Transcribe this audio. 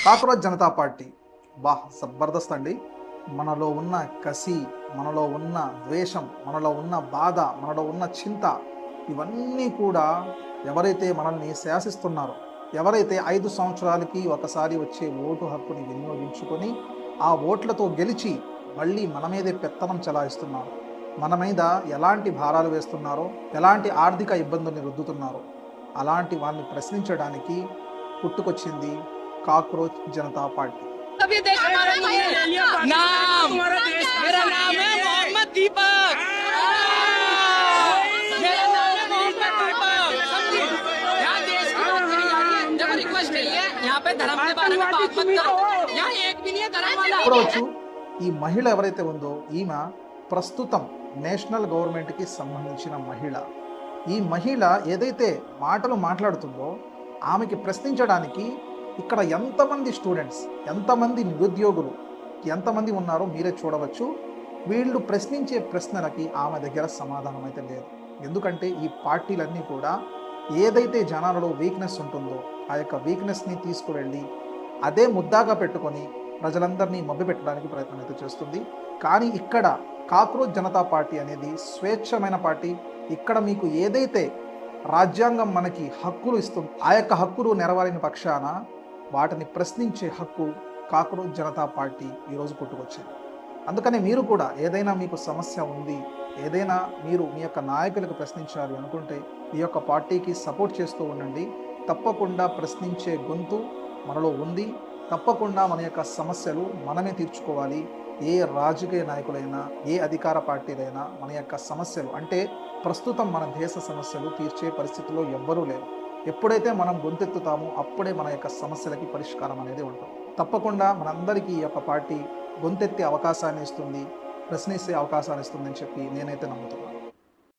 Cockroach Janata party Jabardasth అండి. మనలో ఉన్న కసి, మనలో ఉన్న ద్వేషం, మనలో ఉన్న బాధ, మనలో ఉన్న చింత, ఇవన్నీ కూడా ఎవరైతే మనల్ని శాసిస్తున్నారో, ఎవరైతే 5 సంవత్సరాలకి ఒకసారి వచ్చే ఓటు హక్కుని వినియోగించుకొని ఆ ఓట్లతో గెలిచి మళ్ళీ మన మీదే పెత్తనం చెలాయిస్తున్నారు, మన మీద ఎలాంటి భారాలు వేస్తున్నారో, ఎలాంటి ఆర్థిక ఇబ్బందుల్ని రుద్దుతున్నారో అలాంటి వాళ్ళని ప్రశ్నించడానికి పుట్టుకొచ్చింది కాక్రోచ్ जनता पार्टी। अब ये देश हमारा नहीं है। नाम मेरा नाम है मोहम्मद दीपक। मेरा नाम है मोहम्मद दीपक। यहाँ देश की बात करी जा रही है, जब रिक्वेस्ट करी है यहाँ पे धर्म के बारे में बात मत करो। यहाँ एक भी नहीं है धर्म वाला। ఈ మహిళ ఎవరైతే ఉందో ఈమె ప్రస్తుతం నేషనల్ గవర్నమెంట్ కి సంబంధించిన మహిళ. ఈ మహిళ ఏదైతే మాటలు మాట్లాడుతుందో ఆమెకి ప్రశ్నించడానికి ఇక్కడ ఎంతమంది స్టూడెంట్స్, ఎంతమంది నిరుద్యోగులు, ఎంతమంది ఉన్నారో మీరే చూడవచ్చు. వీళ్ళు ప్రశ్నించే ప్రశ్నలకి ఆమె దగ్గర సమాధానం అయితే లేదు. ఎందుకంటే ఈ పార్టీలన్నీ కూడా ఏదైతే జనాలలో వీక్నెస్ ఉంటుందో ఆ యొక్క వీక్నెస్ని తీసుకువెళ్ళి అదే ముద్దాగా పెట్టుకొని ప్రజలందరినీ మభ్యపెట్టడానికి ప్రయత్నం అయితే చేస్తుంది. కానీ ఇక్కడ కాక్రోచ్ జనతా పార్టీ అనేది స్వేచ్ఛమైన పార్టీ. ఇక్కడ మీకు ఏదైతే రాజ్యాంగం మనకి హక్కులు ఇస్తుంది ఆ యొక్క హక్కులు నెరవేరిన పక్షాన వాటిని ప్రశ్నించే హక్కు కాక్రోచ్ జనతా పార్టీ ఈరోజు పుట్టుకొచ్చింది. అందుకని మీరు కూడా ఏదైనా మీకు సమస్య ఉంది, ఏదైనా మీరు మీ యొక్క నాయకులకు ప్రశ్నించాలి అనుకుంటే ఈ యొక్క పార్టీకి సపోర్ట్ చేస్తూ ఉండండి. తప్పకుండా ప్రశ్నించే గొంతు మనలో ఉంది. తప్పకుండా మన యొక్క సమస్యలు మనమే తీర్చుకోవాలి. ఏ రాజకీయ నాయకులైనా, ఏ అధికార పార్టీలైనా మన యొక్క సమస్యలు అంటే ప్రస్తుతం మన దేశ సమస్యలు తీర్చే పరిస్థితిలో ఎవ్వరూ లేరు. ఎప్పుడైతే మనం గొంతెత్తుతామో అప్పుడే మన యొక్క సమస్యలకి పరిష్కారం అనేది ఉంటుంది. తప్పకుండా మనందరికీ ఈ యొక్క పార్టీ గొంతెత్తే అవకాశాన్ని ఇస్తుంది, ప్రశ్నించే అవకాశాన్ని ఇస్తుందని చెప్పి నేనైతే నమ్ముతున్నాను.